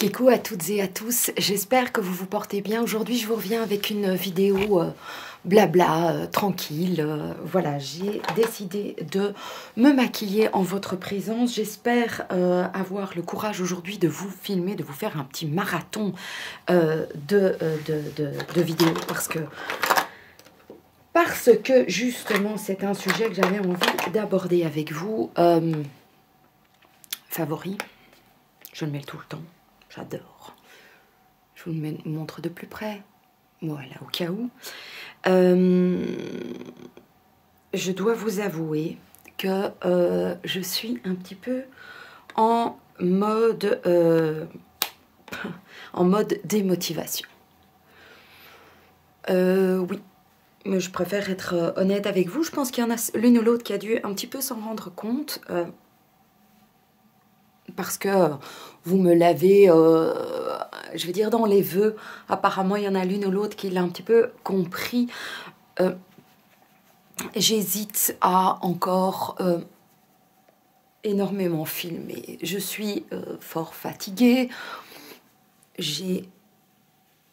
Coucou à toutes et à tous, j'espère que vous vous portez bien. Aujourd'hui, je vous reviens avec une vidéo blabla, tranquille. Voilà, j'ai décidé de me maquiller en votre présence. J'espère avoir le courage aujourd'hui de vous filmer, de vous faire un petit marathon de vidéos parce que justement, c'est un sujet que j'avais envie d'aborder avec vous. Favori, je le mets tout le temps. J'adore. Je vous le montre de plus près. Voilà, au cas où. Je dois vous avouer que je suis un petit peu en mode démotivation. Oui, mais je préfère être honnête avec vous. Je pense qu'il y en a l'une ou l'autre qui a dû un petit peu s'en rendre compte. Parce que vous me l'avez, je vais dire dans les vœux, apparemment il y en a l'une ou l'autre qui l'a un petit peu compris. J'hésite à encore énormément filmer. Je suis fort fatiguée, j'ai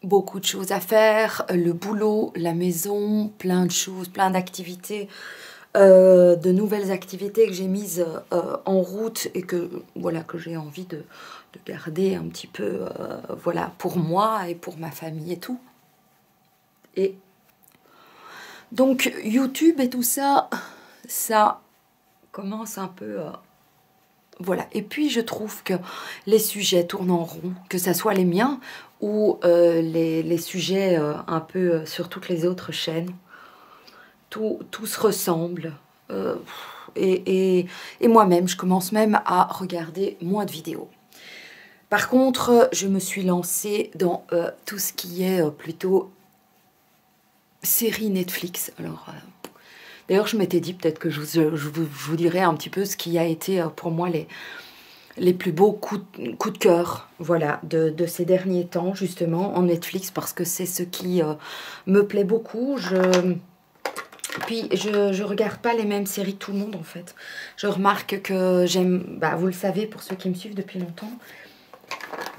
beaucoup de choses à faire, le boulot, la maison, plein de choses, plein d'activités. De nouvelles activités que j'ai mises en route et que voilà que j'ai envie de garder un petit peu voilà pour moi et pour ma famille et tout. Et donc YouTube et tout ça, ça commence un peu voilà. Et puis je trouve que les sujets tournent en rond, que ça soit les miens ou les sujets un peu sur toutes les autres chaînes. Tout se ressemble. Et moi-même, je commence même à regarder moins de vidéos. Par contre, je me suis lancée dans tout ce qui est plutôt série Netflix. Alors, d'ailleurs, je m'étais dit peut-être que je vous dirais un petit peu ce qui a été pour moi les plus beaux coups de cœur, voilà, de ces derniers temps, justement, en Netflix, parce que c'est ce qui me plaît beaucoup. Puis, je regarde pas les mêmes séries que tout le monde, en fait. Je remarque que j'aime... Bah, vous le savez, pour ceux qui me suivent depuis longtemps,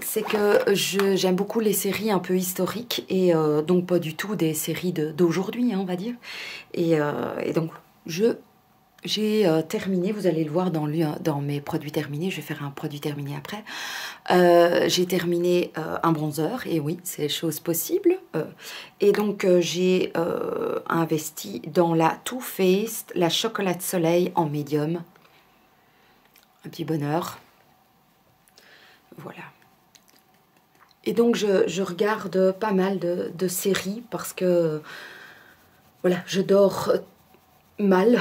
c'est que j'aime beaucoup les séries un peu historiques. Et donc, pas du tout des séries d'aujourd'hui, hein, on va dire. Et donc, j'ai terminé, vous allez le voir dans mes produits terminés, je vais faire un produit terminé après. J'ai terminé un bronzer, et oui, c'est chose possible. Et donc j'ai investi dans la Too Faced, la Chocolat Soleil en médium. Un petit bonheur. Voilà. Et donc je regarde pas mal de séries parce que voilà, je dors mal.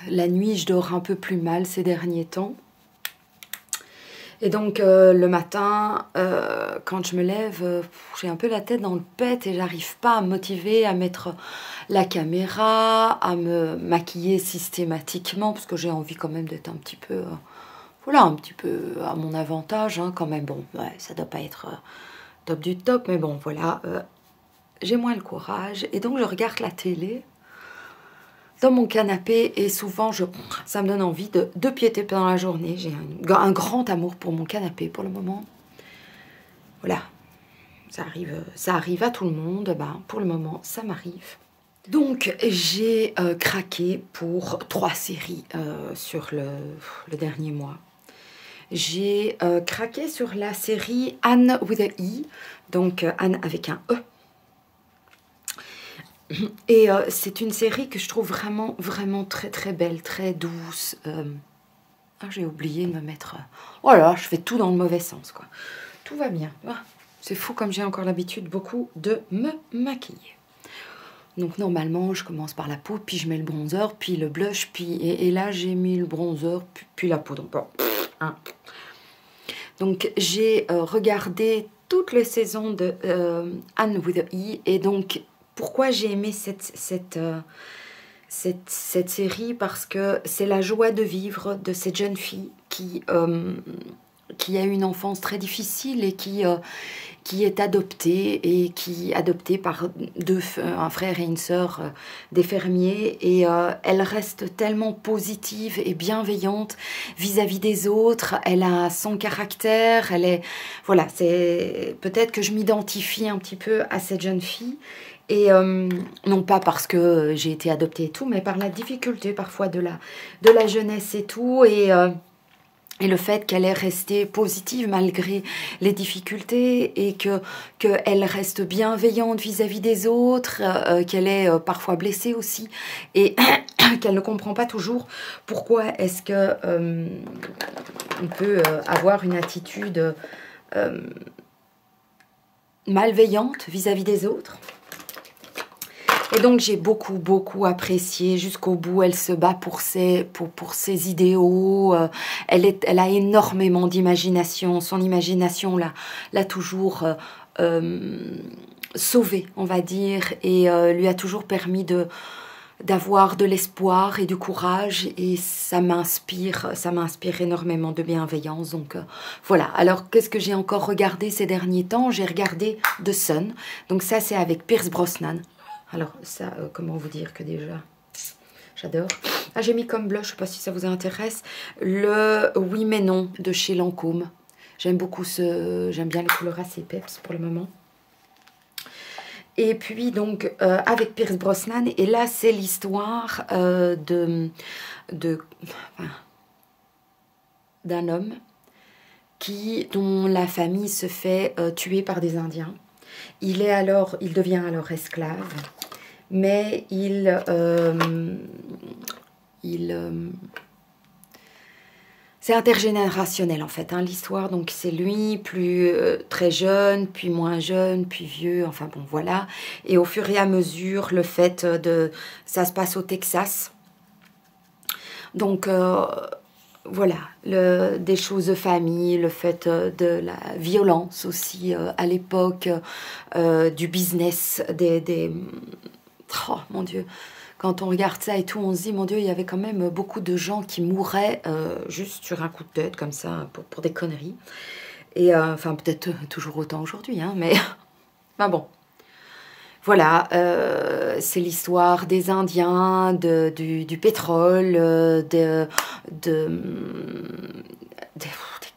La nuit, je dors un peu plus mal ces derniers temps. Et donc, le matin, quand je me lève, j'ai un peu la tête dans le pet et j'arrive pas à me motiver à mettre la caméra, à me maquiller systématiquement, parce que j'ai envie quand même d'être un petit peu, voilà, un petit peu à mon avantage, hein, quand même. Bon, ouais, ça doit pas être top du top, mais bon, voilà, j'ai moins le courage. Et donc, je regarde la télé dans mon canapé et souvent ça me donne envie de piéter pendant la journée. J'ai un grand amour pour mon canapé pour le moment. Voilà, ça arrive à tout le monde, ben, pour le moment ça m'arrive. Donc j'ai craqué pour 3 séries sur le dernier mois. J'ai craqué sur la série Anne with a E, donc Anne avec un E. Et c'est une série que je trouve vraiment, vraiment très, très belle, très douce. Ah, j'ai oublié de me mettre... Oh là là, je fais tout dans le mauvais sens, quoi. Tout va bien. Ah, c'est fou comme j'ai encore l'habitude beaucoup de me maquiller. Donc normalement, je commence par la poudre, puis je mets le bronzer, puis le blush, puis... Et là, j'ai mis le bronzer, puis la poudre. Bon, hein. Donc j'ai regardé toutes les saisons de Anne with a E, et donc... Pourquoi j'ai aimé cette série? Parce que c'est la joie de vivre de cette jeune fille qui a eu une enfance très difficile et qui qui est adoptée et qui est adoptée par un frère et une sœur des fermiers, et elle reste tellement positive et bienveillante vis-à-vis des autres. Elle a son caractère, elle est voilà, c'est peut-être que je m'identifie un petit peu à cette jeune fille. Et non pas parce que j'ai été adoptée et tout, mais par la difficulté parfois de la jeunesse et tout, et le fait qu'elle est restée positive malgré les difficultés, et qu'elle reste bienveillante vis-à-vis des autres, qu'elle est parfois blessée aussi, et qu'elle ne comprend pas toujours pourquoi est-ce que on peut avoir une attitude malveillante vis-à-vis des autres. Et donc j'ai beaucoup apprécié jusqu'au bout. Elle se bat pour ses idéaux. Elle a énormément d'imagination. Son imagination l'a toujours sauvée, on va dire, et lui a toujours permis d'avoir de l'espoir et du courage, et ça m'inspire énormément de bienveillance. Donc voilà. Alors qu'est-ce que j'ai encore regardé ces derniers temps? J'ai regardé The Sun. Donc ça, c'est avec Pierce Brosnan. Alors ça, comment vous dire que déjà, j'adore. Ah, j'ai mis comme blush, je ne sais pas si ça vous intéresse, le Oui mais non de chez Lancôme. J'aime beaucoup j'aime bien les couleurs assez peps pour le moment. Et puis donc avec Pierce Brosnan, et là c'est l'histoire d'un homme dont la famille se fait tuer par des Indiens. Il devient alors esclave, mais c'est intergénérationnel en fait, hein, l'histoire. Donc c'est lui très jeune, puis moins jeune, puis vieux, enfin bon voilà. Et au fur et à mesure, ça se passe au Texas. Donc voilà, des choses de famille, le fait de la violence aussi à l'époque, du business, oh mon Dieu, quand on regarde ça et tout, on se dit, mon Dieu, il y avait quand même beaucoup de gens qui mouraient juste sur un coup de tête, comme ça, pour des conneries. Et enfin, peut-être toujours autant aujourd'hui, hein, mais ben bon. Voilà, c'est l'histoire des Indiens, du pétrole, des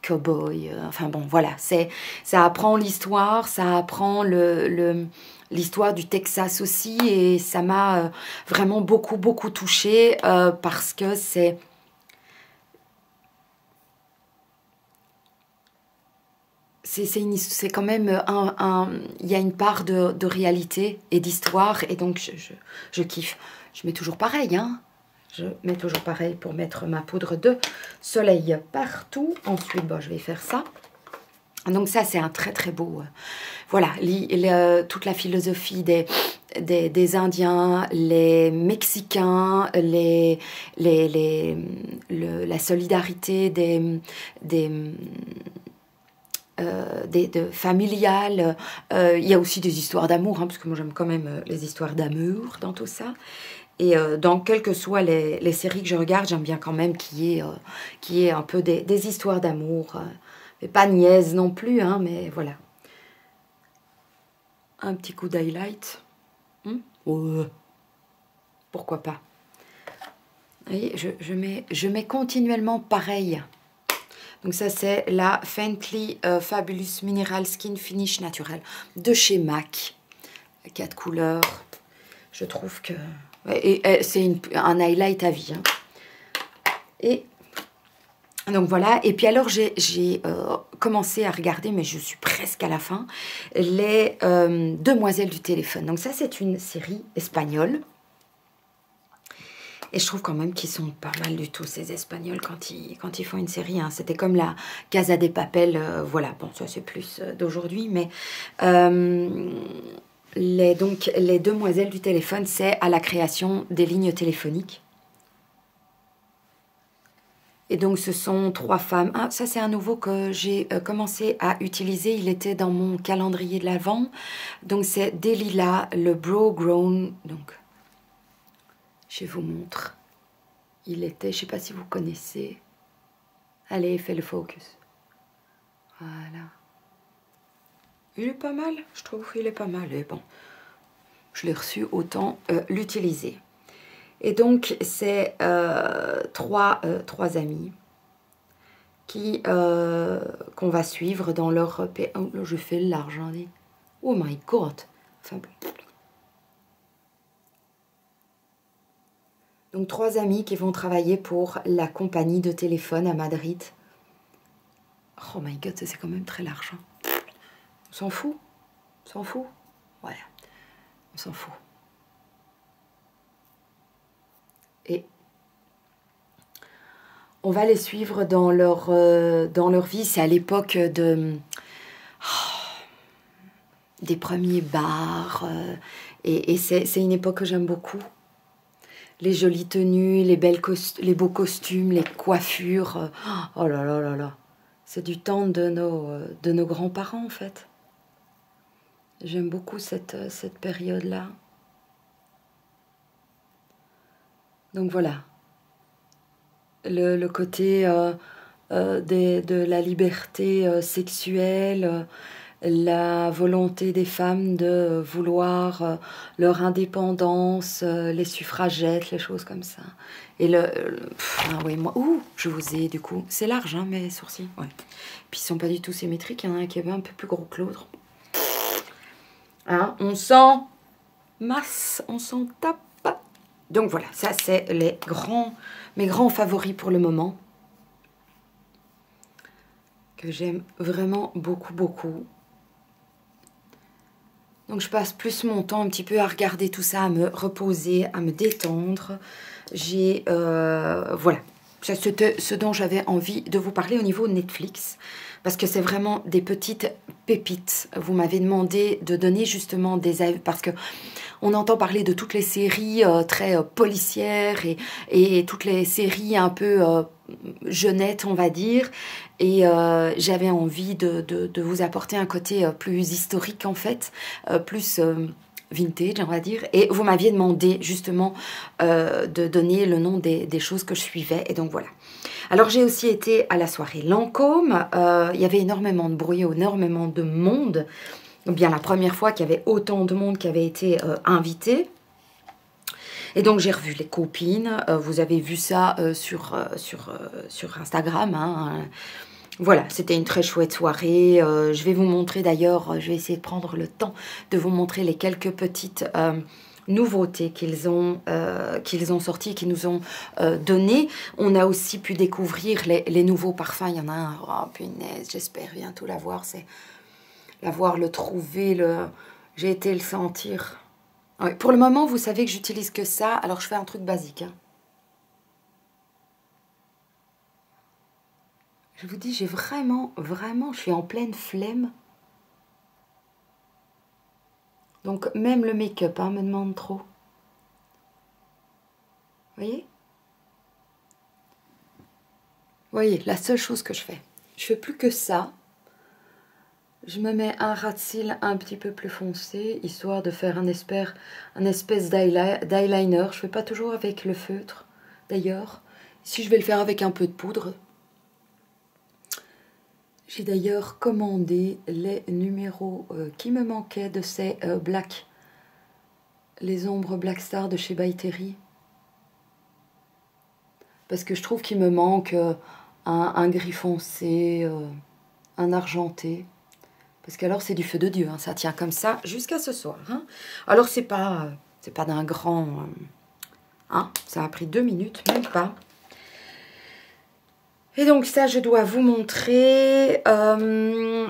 cow-boys, enfin bon, voilà, ça apprend l'histoire, ça apprend l'histoire du Texas aussi, et ça m'a vraiment beaucoup touchée parce que c'est quand même il y a une part de réalité et d'histoire, et donc je kiffe. Je mets toujours pareil, hein. Je mets toujours pareil pour mettre ma poudre de soleil partout. Ensuite, bon, je vais faire ça. Donc ça, c'est un très beau... voilà, toute la philosophie des Indiens, les Mexicains, la solidarité familiales. Il y a aussi des histoires d'amour, hein, parce que moi j'aime quand même les histoires d'amour dans tout ça. Et dans quelles que soient les séries que je regarde, j'aime bien quand même qu'il y ait un peu des histoires d'amour. Mais pas niaises non plus, hein, mais voilà. Un petit coup d'highlight. Pourquoi pas. Vous voyez, je mets continuellement pareil. Donc ça, c'est la Faintly Fabulous Mineral Skin Finish Naturel de chez MAC. 4 couleurs. Je trouve que... Et c'est un highlight à vie. Hein. Et donc voilà. Et puis alors, j'ai commencé à regarder, mais je suis presque à la fin, les Demoiselles du téléphone. Donc ça, c'est une série espagnole. Et je trouve quand même qu'ils sont pas mal du tout, ces Espagnols, quand ils font une série. Hein. C'était comme la Casa de Papel. Voilà, bon, ça c'est plus d'aujourd'hui. Mais les Demoiselles du téléphone, c'est à la création des lignes téléphoniques. Et donc, ce sont 3 femmes. Ah, ça, c'est un nouveau que j'ai commencé à utiliser. Il était dans mon calendrier de l'Avent. Donc, c'est Delilah, le Bro Grown. Donc, je vous montre. Il était, je ne sais pas si vous connaissez. Allez, fais le focus. Voilà. Il est pas mal, je trouve, il est pas mal. Et bon, je l'ai reçu, autant l'utiliser. Et donc, c'est trois amis qu'on va suivre dans leur... Oh, là, je fais large, hein, oh my god. Enfin, donc, 3 amis qui vont travailler pour la compagnie de téléphone à Madrid. Oh my god, c'est quand même très large. Hein. On s'en fout. On s'en fout. Voilà. On s'en fout. Et on va les suivre dans leur vie. C'est à l'époque des premiers bars. Et c'est une époque que j'aime beaucoup. Les jolies tenues, les beaux costumes, les coiffures. Oh là là là là. C'est du temps de nos grands-parents, en fait. J'aime beaucoup cette période-là. Donc voilà. Le côté de la liberté sexuelle, la volonté des femmes de vouloir leur indépendance, les suffragettes, les choses comme ça. Et ah oui, moi, je vous ai du coup, c'est large, hein, mes sourcils. Ouais. Puis ils sont pas du tout symétriques, il y en a un qui est un peu plus gros que l'autre. Hein, on s'en masse, on s'en tape. Donc voilà, ça c'est mes grands favoris pour le moment. Que j'aime vraiment beaucoup, beaucoup. Donc je passe plus mon temps un petit peu à regarder tout ça, à me reposer, à me détendre. Voilà, c'était ce dont j'avais envie de vous parler au niveau Netflix. Parce que c'est vraiment des petites pépites. Vous m'avez demandé de donner justement des avis. Parce que on entend parler de toutes les séries très policières et toutes les séries un peu jeunettes, on va dire. Et j'avais envie de vous apporter un côté plus historique en fait, plus vintage on va dire. Et vous m'aviez demandé justement de donner le nom des choses que je suivais. Et donc voilà. Alors j'ai aussi été à la soirée Lancôme. Il y avait énormément de bruit, énormément de monde. Bien la première fois qu'il y avait autant de monde qui avait été invité. Et donc j'ai revu les copines. Vous avez vu ça sur Instagram. Hein. Voilà, c'était une très chouette soirée. Je vais vous montrer d'ailleurs, je vais essayer de prendre le temps de vous montrer les quelques petites nouveautés qu'ils ont sorties, qu'ils nous ont données. On a aussi pu découvrir les nouveaux parfums. Il y en a un, oh punaise, j'espère bientôt l'avoir. C'est l'avoir, le trouver, j'ai été le sentir. Ouais, pour le moment, vous savez que j'utilise que ça. Alors, je fais un truc basique. Hein. Je vous dis, j'ai vraiment, je suis en pleine flemme. Donc, même le make-up me demande trop. Vous voyez? Vous voyez, la seule chose que je fais. Je fais plus que ça. Je me mets un ras de cils un petit peu plus foncé, histoire de faire un espèce d'eyeliner. Je fais pas toujours avec le feutre, d'ailleurs. Ici, je vais le faire avec un peu de poudre. J'ai d'ailleurs commandé les numéros qui me manquaient de ces les ombres Black Star de chez By Terry. Parce que je trouve qu'il me manque un gris foncé, un argenté. Parce qu'alors c'est du feu de Dieu, hein. Ça tient comme ça jusqu'à ce soir. Hein. Alors c'est pas d'un grand... hein. Ça a pris 2 minutes, même pas. Et donc ça, je dois vous montrer.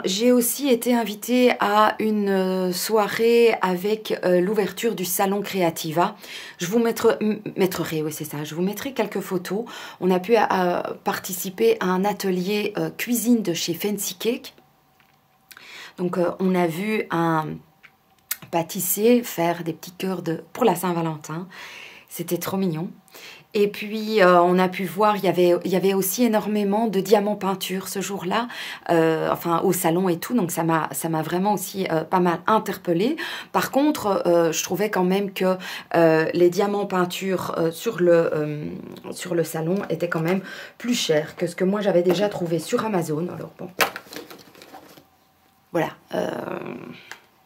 J'ai aussi été invitée à une soirée avec l'ouverture du salon Creativa. Je vous mettrai, oui c'est ça, je vous mettrai quelques photos. On a pu participer à un atelier cuisine de chez Fancy Cake. Donc on a vu un pâtissier faire des petits cœurs pour la Saint-Valentin. C'était trop mignon. Et puis, on a pu voir, il y avait aussi énormément de diamants peinture ce jour-là, enfin au salon et tout, donc ça m'a vraiment aussi pas mal interpellée. Par contre, je trouvais quand même que les diamants peinture sur le salon étaient quand même plus chers que ce que moi j'avais déjà trouvé sur Amazon. Alors bon, voilà,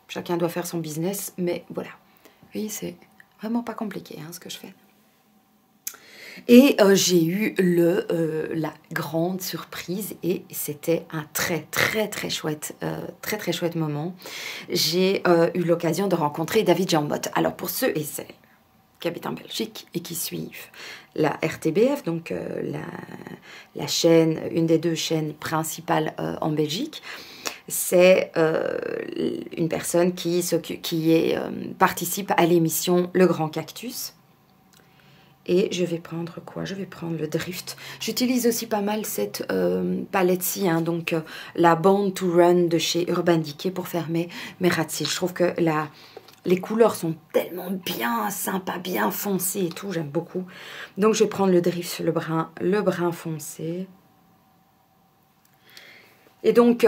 chacun doit faire son business, mais voilà. Vous voyez, c'est vraiment pas compliqué hein, ce que je fais. Et j'ai eu la grande surprise et c'était un très chouette moment. J'ai eu l'occasion de rencontrer David Jambot. Alors pour ceux et celles qui habitent en Belgique et qui suivent la RTBF, donc la chaîne, une des deux chaînes principales en Belgique, c'est une personne qui participe à l'émission Le Grand Cactus. Et je vais prendre quoi? Je vais prendre le Drift. J'utilise aussi pas mal cette palette-ci, hein, donc la Born to Run de chez Urban Decay pour faire mes rat-cils. Je trouve que les couleurs sont tellement bien sympas, bien foncées et tout, j'aime beaucoup. Donc je vais prendre le Drift, le brun foncé. Et donc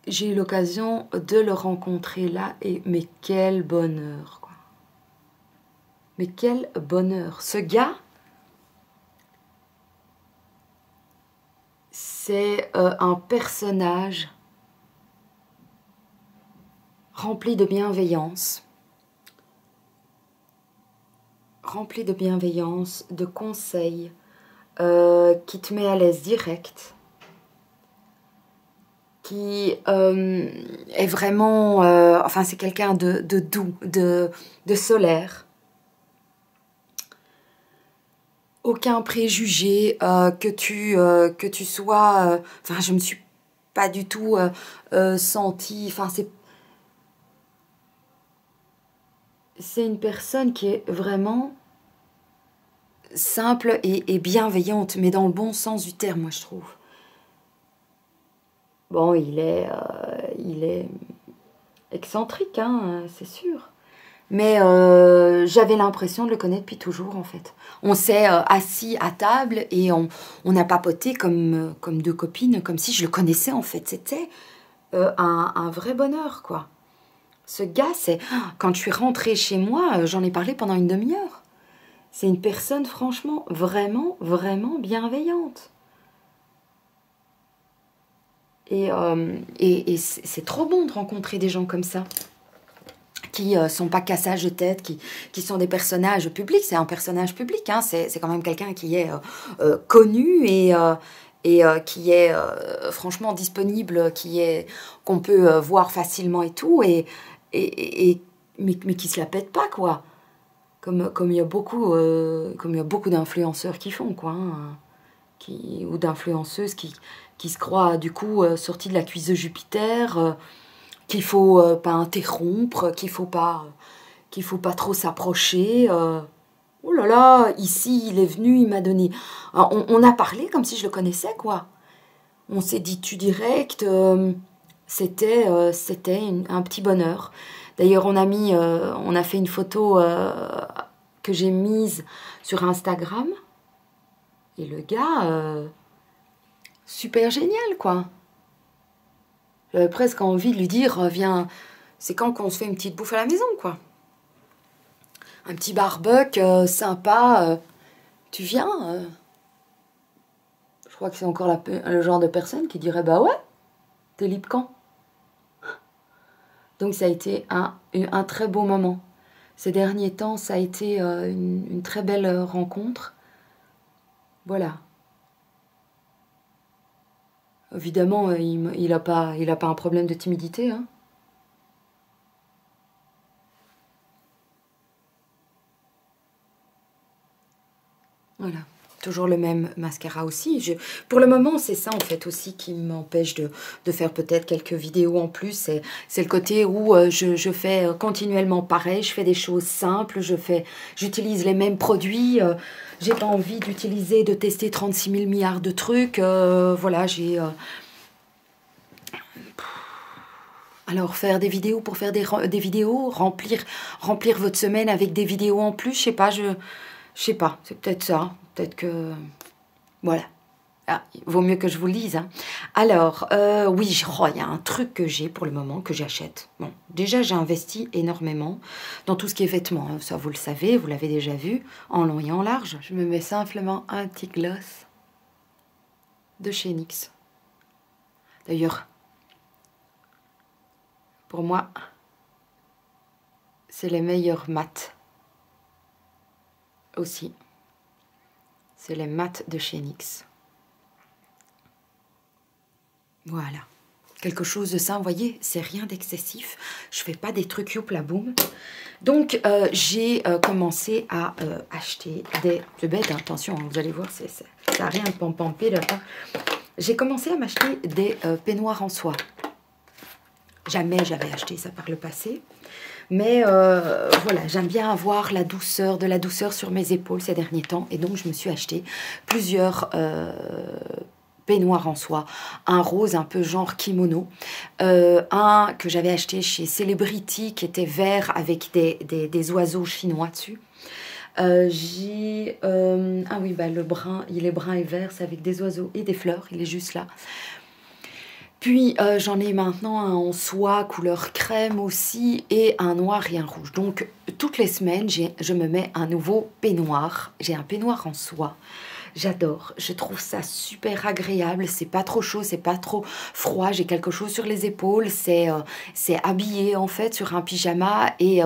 j'ai eu l'occasion de le rencontrer là, et mais quel bonheur, quoi. Mais quel bonheur. Ce gars, c'est un personnage rempli de bienveillance, de conseils, qui te met à l'aise direct, qui est vraiment... enfin, c'est quelqu'un de doux, de solaire. Aucun préjugé, que tu sois... enfin, je me suis pas du tout sentie... Enfin, c'est une personne qui est vraiment simple et bienveillante, mais dans le bon sens du terme, moi, je trouve. Bon, il est excentrique, hein, c'est sûr. Mais j'avais l'impression de le connaître depuis toujours, en fait. On s'est assis à table et on a papoté comme deux copines, comme si je le connaissais, en fait. C'était un vrai bonheur, quoi. Ce gars, c'est... Quand je suis rentrée chez moi, j'en ai parlé pendant une demi-heure. C'est une personne, franchement, vraiment bienveillante. Et c'est trop bon de rencontrer des gens comme ça, qui sont pas cassages de tête, qui sont des personnages publics. C'est un personnage public, hein. C'est quand même quelqu'un qui est connu et qui est franchement disponible, qu'on peut voir facilement et tout, mais qui se la pète pas, quoi. Comme il y a beaucoup d'influenceurs qui font, quoi, hein, ou d'influenceuses qui se croient du coup sortis de la cuisse de Jupiter, qu'il faut pas interrompre, qu'il faut pas trop s'approcher. Oh là là, ici il est venu, il m'a donné... On a parlé comme si je le connaissais, quoi. On s'est dit tu direct, c'était un petit bonheur. D'ailleurs, on a fait une photo que j'ai mise sur Instagram. Et le gars, super génial, quoi. J'avais presque envie de lui dire, viens, c'est quand qu'on se fait une petite bouffe à la maison, quoi. Un petit barbecue sympa, tu viens. Je crois que c'est encore le genre de personne qui dirait, bah ouais, t'es libre quand? Donc ça a été un très beau moment. Ces derniers temps, ça a été une très belle rencontre. Voilà. Évidemment, il a pas un problème de timidité, hein. Voilà. Toujours le même mascara aussi. Pour le moment, c'est ça en fait aussi qui m'empêche de faire peut-être quelques vidéos en plus. C'est le côté où je fais continuellement pareil. Je fais des choses simples. J'utilise les mêmes produits. J'ai pas envie de tester 36 000 milliards de trucs. Voilà, alors, faire des vidéos pour faire des vidéos, remplir votre semaine avec des vidéos en plus, je sais pas, c'est peut-être ça. Peut-être que... Voilà. Ah, il vaut mieux que je vous le dise, hein. Alors, oui, il y a un truc que j'ai pour le moment, que j'achète. Bon, déjà, j'ai investi énormément dans tout ce qui est vêtements, hein. Ça, vous le savez, vous l'avez déjà vu, en long et en large. Je me mets simplement un petit gloss de chez NYX. D'ailleurs, Pour moi, c'est les meilleurs mats aussi. C'est les mats de chez NYX. Voilà. Quelque chose de ça, vous voyez, c'est rien d'excessif. Je fais pas des trucs youpla boum. Donc, j'ai commencé à acheter des... C'est bête, hein, attention, hein, vous allez voir, ça n'a rien de pampé là. J'ai commencé à m'acheter des peignoirs en soie. Jamais j'avais acheté ça par le passé. Mais voilà, j'aime bien avoir de la douceur sur mes épaules ces derniers temps. Et donc, je me suis acheté plusieurs peignoirs en soie. Un rose un peu genre kimono. Un que j'avais acheté chez Celebrity qui était vert avec des oiseaux chinois dessus. J'ai... ah oui, bah, le brun, il est brun et vert, c'est avec des oiseaux et des fleurs. Il est juste là. Puis j'en ai maintenant un en soie couleur crème aussi et un noir et un rouge. Donc toutes les semaines je me mets un nouveau peignoir. J'ai un peignoir en soie. J'adore, je trouve ça super agréable, c'est pas trop chaud, c'est pas trop froid, j'ai quelque chose sur les épaules, c'est habillé en fait sur un pyjama et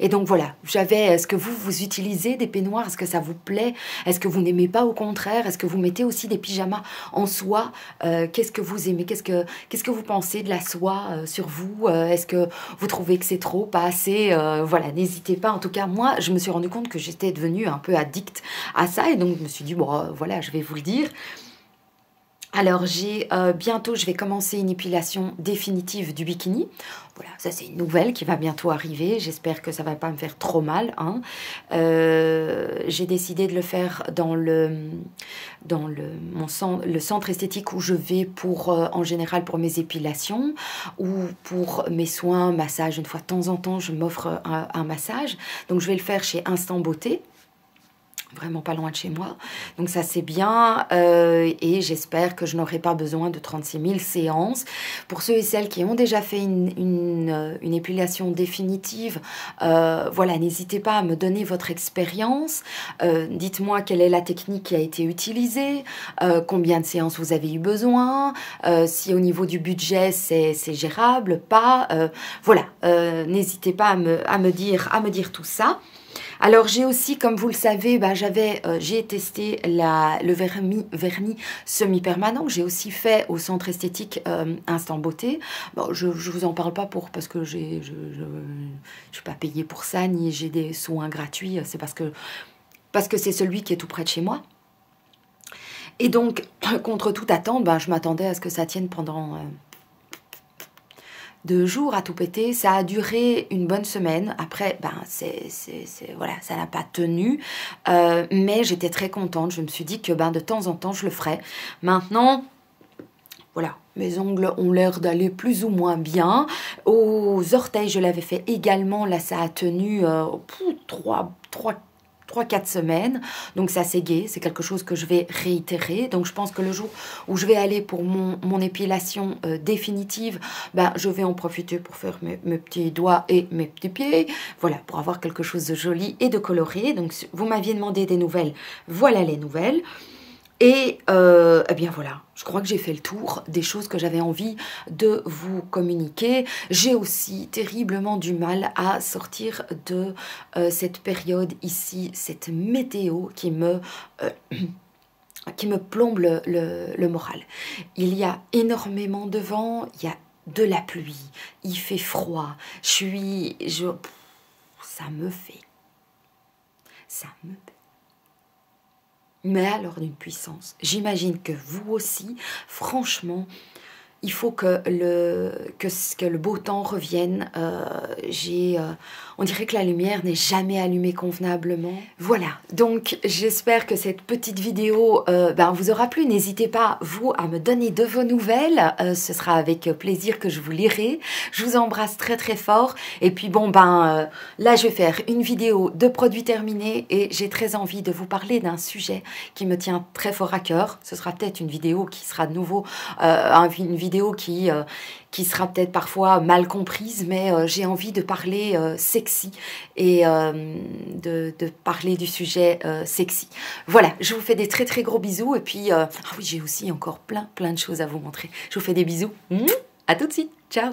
donc voilà, est-ce que vous utilisez des peignoirs, est-ce que ça vous plaît, est-ce que vous n'aimez pas au contraire, est-ce que vous mettez aussi des pyjamas en soie, qu'est-ce que vous aimez, qu'est-ce que vous pensez de la soie sur vous, est-ce que vous trouvez que c'est trop, pas assez, voilà, n'hésitez pas, en tout cas moi je me suis rendu compte que j'étais devenue un peu addict à ça et donc je me suis dit bon voilà, je vais vous le dire. Alors bientôt je vais commencer une épilation définitive du bikini. Voilà, ça c'est une nouvelle qui va bientôt arriver. J'espère que ça va pas me faire trop mal, hein. J'ai décidé de le faire dans le centre esthétique où je vais en général pour mes épilations ou pour mes soins, massage. Une fois de temps en temps, je m'offre un massage. Donc je vais le faire chez Instant Beauté. Vraiment pas loin de chez moi, donc ça c'est bien et j'espère que je n'aurai pas besoin de 36 000 séances. Pour ceux et celles qui ont déjà fait une épilation définitive, voilà, n'hésitez pas à me donner votre expérience, dites-moi quelle est la technique qui a été utilisée, combien de séances vous avez eu besoin, si au niveau du budget c'est gérable, pas, voilà, n'hésitez pas à me dire tout ça. Alors j'ai aussi, comme vous le savez, j'ai testé le vernis semi-permanent. J'ai aussi fait au centre esthétique Instant Beauté. Bon, je vous en parle pas parce que je suis pas payée pour ça, ni j'ai des soins gratuits. C'est parce que c'est celui qui est tout près de chez moi. Et donc, contre toute attente, je m'attendais à ce que ça tienne pendant... 2 jours à tout péter, ça a duré une bonne semaine. Après, voilà, ça n'a pas tenu, mais j'étais très contente. Je me suis dit que de temps en temps, je le ferais. Maintenant, voilà, mes ongles ont l'air d'aller plus ou moins bien. Aux orteils, je l'avais fait également. Là, ça a tenu 3-4 semaines, donc ça c'est gai, c'est quelque chose que je vais réitérer. Donc je pense que le jour où je vais aller pour mon épilation définitive, je vais en profiter pour faire mes petits doigts et mes petits pieds, voilà, pour avoir quelque chose de joli et de coloré. Donc vous m'aviez demandé des nouvelles, voilà les nouvelles. Et eh bien voilà, je crois que j'ai fait le tour des choses que j'avais envie de vous communiquer. J'ai aussi terriblement du mal à sortir de cette période ici, cette météo qui me plombe le moral. Il y a énormément de vent, il y a de la pluie, il fait froid, ça me fait. Mais alors d'une puissance. J'imagine que vous aussi, franchement, il faut que le beau temps revienne. On dirait que la lumière n'est jamais allumée convenablement. Voilà, donc j'espère que cette petite vidéo vous aura plu. N'hésitez pas, vous, à me donner de vos nouvelles. Ce sera avec plaisir que je vous lirai. Je vous embrasse très très fort. Et puis bon, là, je vais faire une vidéo de produits terminés et j'ai très envie de vous parler d'un sujet qui me tient très fort à cœur. Ce sera peut-être une vidéo qui sera de nouveau une vidéo qui sera peut-être parfois mal comprise, mais j'ai envie de parler sexy et de parler du sujet sexy. Voilà, je vous fais des très très gros bisous et puis ah oui, j'ai aussi encore plein de choses à vous montrer. Je vous fais des bisous. À tout de suite. Ciao.